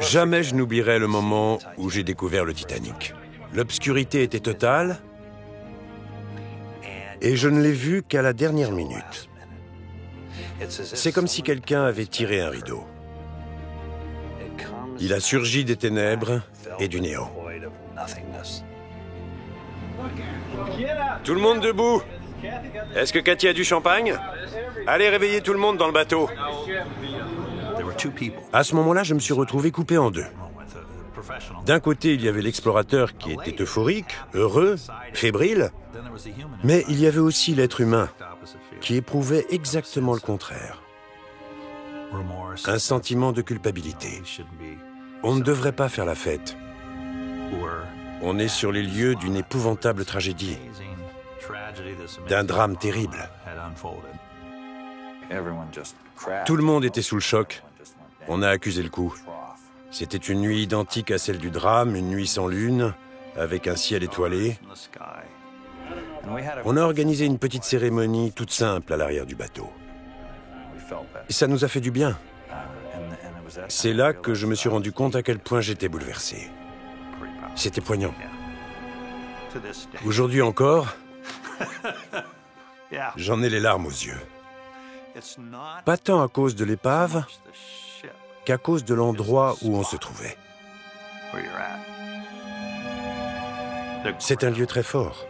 Jamais je n'oublierai le moment où j'ai découvert le Titanic. L'obscurité était totale et je ne l'ai vu qu'à la dernière minute. C'est comme si quelqu'un avait tiré un rideau. Il a surgi des ténèbres et du néant. Tout le monde debout. Est-ce que Cathy a du champagne? Allez, réveillez tout le monde dans le bateau. À ce moment-là, je me suis retrouvé coupé en deux. D'un côté, il y avait l'explorateur qui était euphorique, heureux, fébrile, mais il y avait aussi l'être humain qui éprouvait exactement le contraire. Un sentiment de culpabilité. On ne devrait pas faire la fête. On est sur les lieux d'une épouvantable tragédie, d'un drame terrible. Tout le monde était sous le choc. On a accusé le coup. C'était une nuit identique à celle du drame, une nuit sans lune, avec un ciel étoilé. On a organisé une petite cérémonie toute simple à l'arrière du bateau. Et ça nous a fait du bien. C'est là que je me suis rendu compte à quel point j'étais bouleversé. C'était poignant. Aujourd'hui encore, j'en ai les larmes aux yeux. Pas tant à cause de l'épave qu'à cause de l'endroit où on se trouvait. C'est un lieu très fort.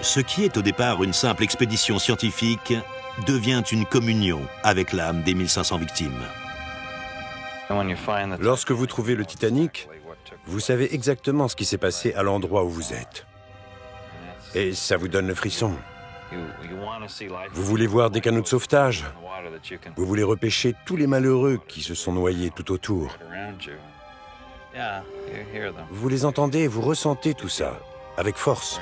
Ce qui est au départ une simple expédition scientifique devient une communion avec l'âme des 1500 victimes. Lorsque vous trouvez le Titanic, vous savez exactement ce qui s'est passé à l'endroit où vous êtes. Et ça vous donne le frisson. Vous voulez voir des canots de sauvetage. Vous voulez repêcher tous les malheureux qui se sont noyés tout autour. Vous les entendez et vous ressentez tout ça, avec force.